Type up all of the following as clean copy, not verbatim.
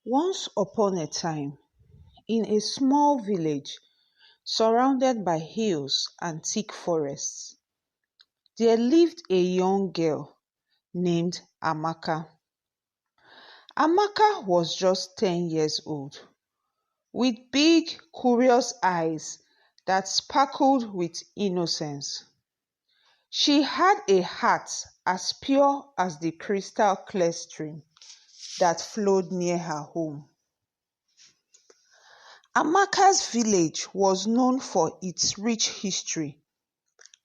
Once upon a time, in a small village surrounded by hills and thick forests, there lived a young girl named Amaka. Amaka was just 10 years old, with big, curious eyes that sparkled with innocence. She had a heart as pure as the crystal clear stream that flowed near her home. Amaka's village was known for its rich history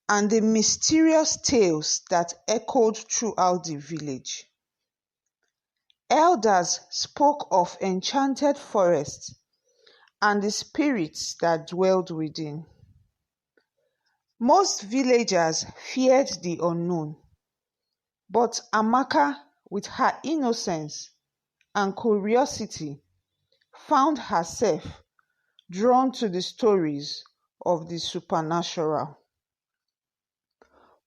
and the mysterious tales that echoed throughout the village. Elders spoke of enchanted forests and the spirits that dwelled within. Most villagers feared the unknown, but Amaka, with her innocence and curiosity, found herself drawn to the stories of the supernatural.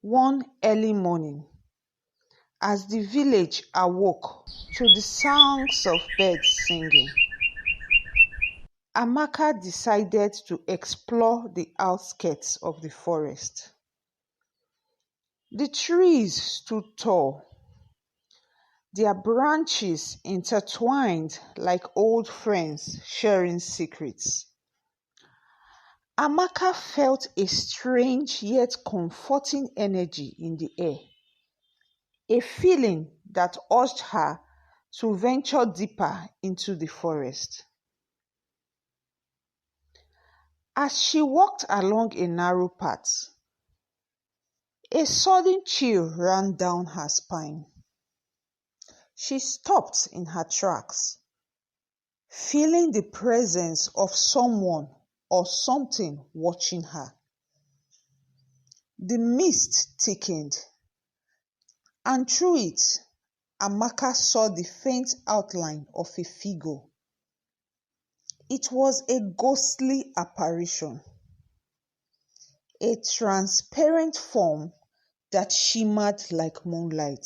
One early morning, as the village awoke to the sounds of birds singing, Amaka decided to explore the outskirts of the forest. The trees stood tall, their branches intertwined like old friends sharing secrets. Amaka felt a strange yet comforting energy in the air, a feeling that urged her to venture deeper into the forest. As she walked along a narrow path, a sudden chill ran down her spine. She stopped in her tracks, feeling the presence of someone or something watching her. The mist thickened, and through it, Amaka saw the faint outline of a figure. It was a ghostly apparition, a transparent form that shimmered like moonlight.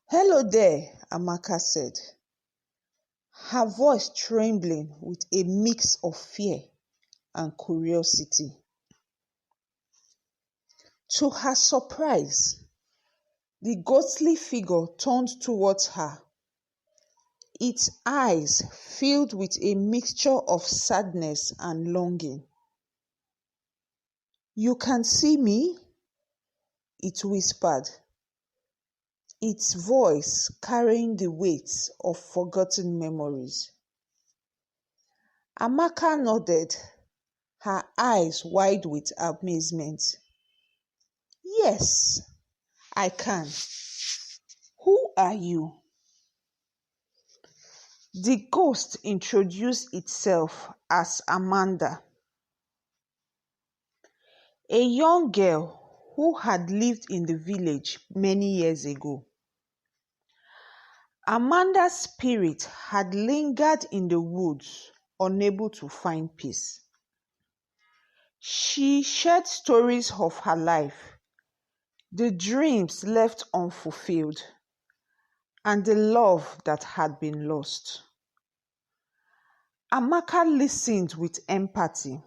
"Hello there," Amaka said, her voice trembling with a mix of fear and curiosity. To her surprise, the ghostly figure turned towards her, its eyes filled with a mixture of sadness and longing. "You can see me?" it whispered, its voice carrying the weight of forgotten memories. Amaka nodded, her eyes wide with amazement. "Yes, I can. Who are you?" The ghost introduced itself as Amanda, a young girl who had lived in the village many years ago. Amanda's spirit had lingered in the woods, unable to find peace. She shared stories of her life, the dreams left unfulfilled, and the love that had been lost. Amaka listened with empathy,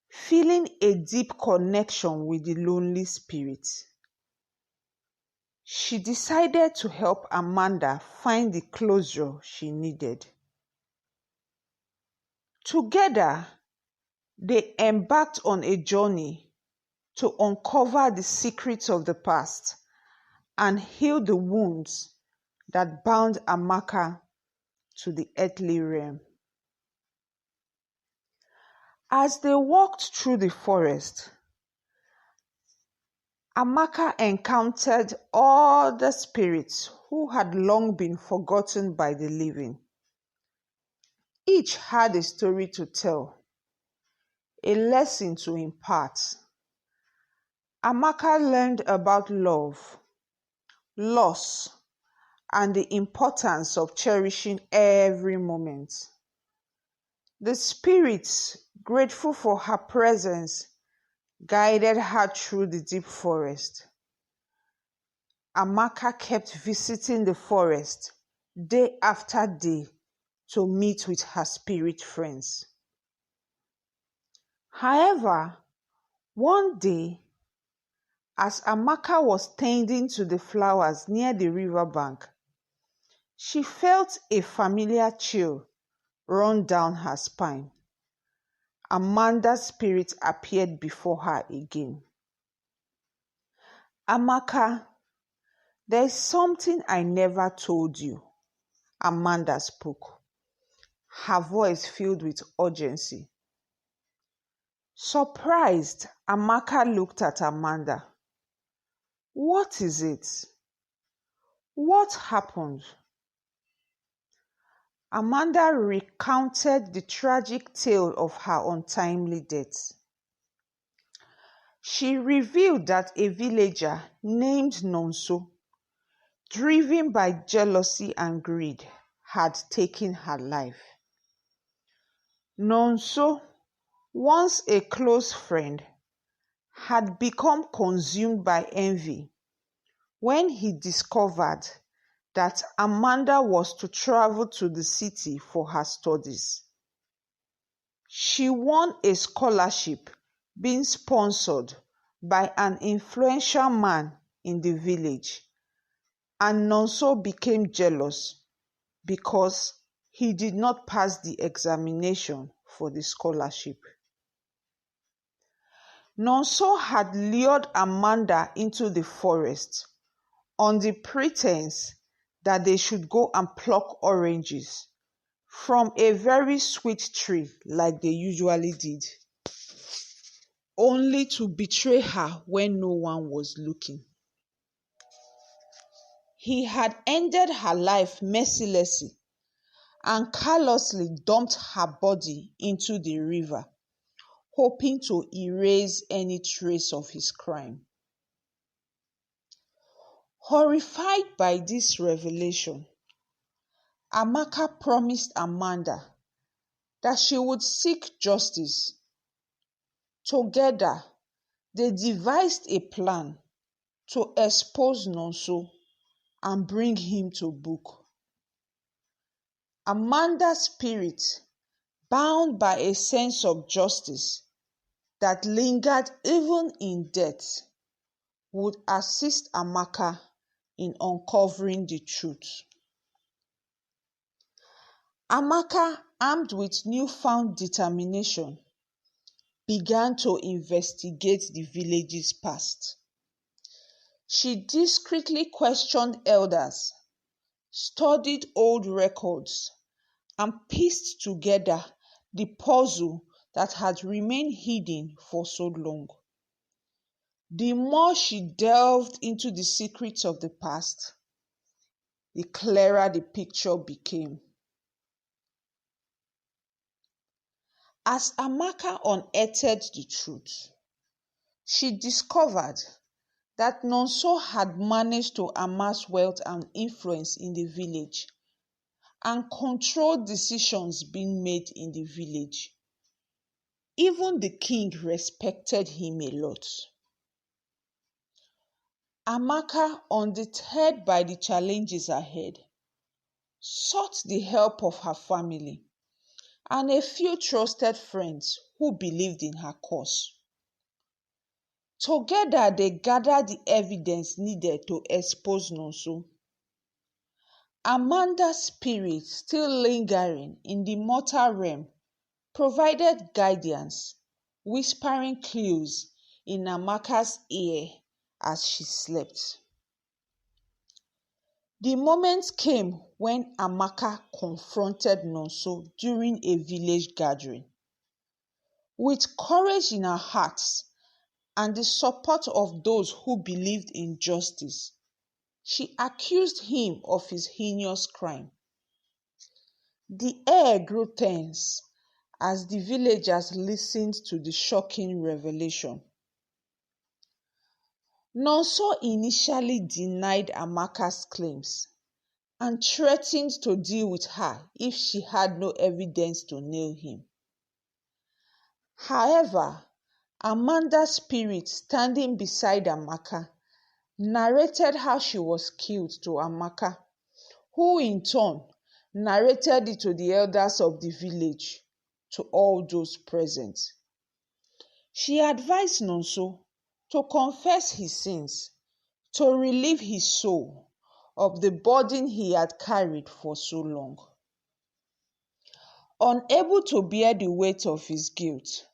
feeling a deep connection with the lonely spirit. She decided to help Amanda find the closure she needed. Together, they embarked on a journey to uncover the secrets of the past and heal the wounds that bound Amaka to the earthly realm. As they walked through the forest, Amaka encountered all the spirits who had long been forgotten by the living. Each had a story to tell, a lesson to impart. Amaka learned about love, loss, and the importance of cherishing every moment. The spirits, grateful for her presence, guided her through the deep forest. Amaka kept visiting the forest day after day to meet with her spirit friends. However, one day, as Amaka was tending to the flowers near the riverbank, she felt a familiar chill run down her spine. Amanda's spirit appeared before her again. "Amaka, there is something I never told you," Amanda spoke, her voice filled with urgency. Surprised, Amaka looked at Amanda. "What is it? What happened?" Amanda recounted the tragic tale of her untimely death. She revealed that a villager named Nonso, driven by jealousy and greed, had taken her life. Nonso, once a close friend, had become consumed by envy when he discovered that Amanda was to travel to the city for her studies. She won a scholarship being sponsored by an influential man in the village, and Nonso became jealous because he did not pass the examination for the scholarship. Nonso had lured Amanda into the forest on the pretense that they should go and pluck oranges from a very sweet tree like they usually did, only to betray her when no one was looking. He had ended her life mercilessly and callously dumped her body into the river, hoping to erase any trace of his crime. Horrified by this revelation, Amaka promised Amanda that she would seek justice. Together, they devised a plan to expose Nonso and bring him to book. Amanda's spirit, bound by a sense of justice that lingered even in death, would assist Amaka in uncovering the truth. Amaka, armed with newfound determination, began to investigate the village's past. She discreetly questioned elders, studied old records, and pieced together the puzzle that had remained hidden for so long. The more she delved into the secrets of the past, the clearer the picture became. As Amaka unearthed the truth, she discovered that Nonso had managed to amass wealth and influence in the village and control decisions being made in the village. Even the king respected him a lot. Amaka, undeterred by the challenges ahead, sought the help of her family and a few trusted friends who believed in her cause. Together, they gathered the evidence needed to expose Nonso. Amanda's spirit, still lingering in the mortal realm, provided guidance, whispering clues in Amaka's ear as she slept. The moment came when Amaka confronted Nonso during a village gathering. With courage in her heart and the support of those who believed in justice, she accused him of his heinous crime. The air grew tense as the villagers listened to the shocking revelation. Nonso initially denied Amaka's claims and threatened to deal with her if she had no evidence to nail him. However, Amanda's spirit, standing beside Amaka, narrated how she was killed to AMAKA, who in turn narrated it to the elders of the village, to all those present. She advised Nonso to confess his sins, to relieve his soul of the burden he had carried for so long. Unable to bear the weight of his guilt,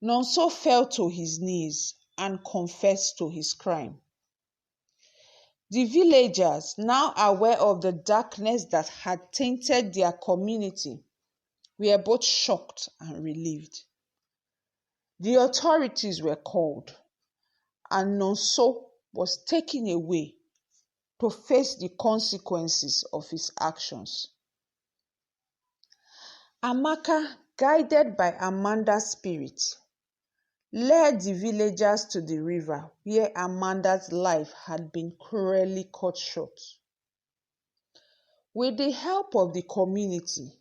Nonso fell to his knees and confessed to his crime. The villagers, now aware of the darkness that had tainted their community, were both shocked and relieved. The authorities were called, and Nonso was taken away to face the consequences of his actions. AMAKA, guided by Amanda's spirit, led the villagers to the river where Amanda's life had been cruelly cut short. With the help of the community,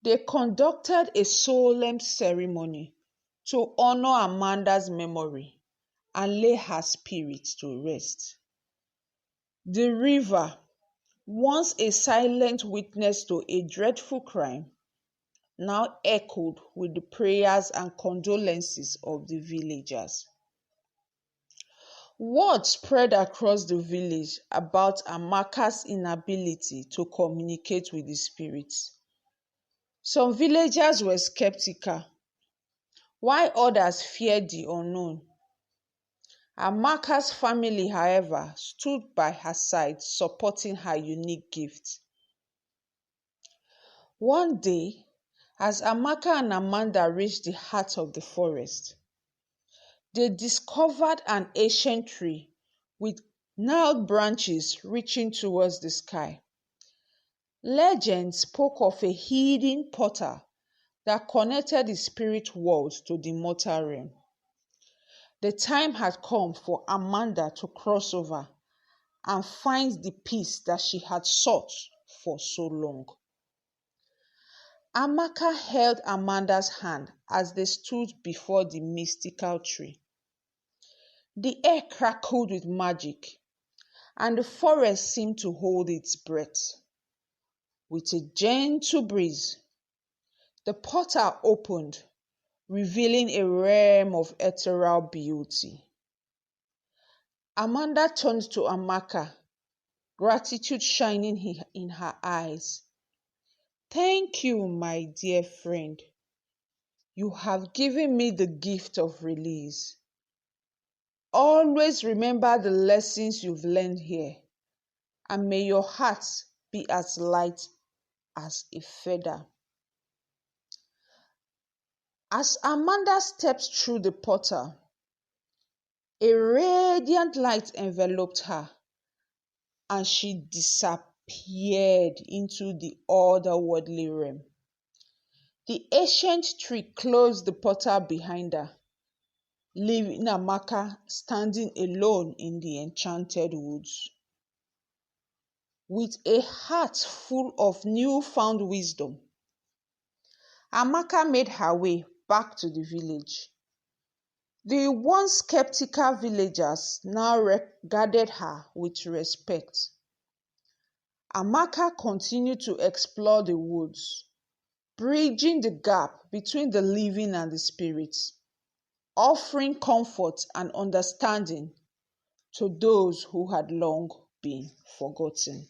they conducted a solemn ceremony to honor Amanda's memory and lay her spirit to rest. The river, once a silent witness to a dreadful crime, now echoed with the prayers and condolences of the villagers. Word spread across the village about AMAKA's inability to communicate with the spirits. Some villagers were skeptical, while others feared the unknown. AMAKA's family, however, stood by her side, supporting her unique gift. One day, as AMAKA and Amanda reached the heart of the forest, they discovered an ancient tree with gnarled branches reaching towards the sky. Legend spoke of a hidden portal that connected the spirit world to the mortal realm. The time had come for Amanda to cross over and find the peace that she had sought for so long. AMAKA held Amanda's hand as they stood before the mystical tree. The air crackled with magic, and the forest seemed to hold its breath. With a gentle breeze, the portal opened, revealing a realm of ethereal beauty. Amanda turned to AMAKA, gratitude shining in her eyes. "Thank you, my dear friend. You have given me the gift of release. Always remember the lessons you've learned here, and may your heart be as light as a feather." As Amanda stepped through the portal, a radiant light enveloped her, and she disappeared into the otherworldly realm. The ancient tree closed the portal behind her, leaving AMAKA standing alone in the enchanted woods. With a heart full of newfound wisdom, AMAKA made her way back to the village. The once skeptical villagers now regarded her with respect. AMAKA continued to explore the woods, bridging the gap between the living and the spirits, offering comfort and understanding to those who had long been forgotten.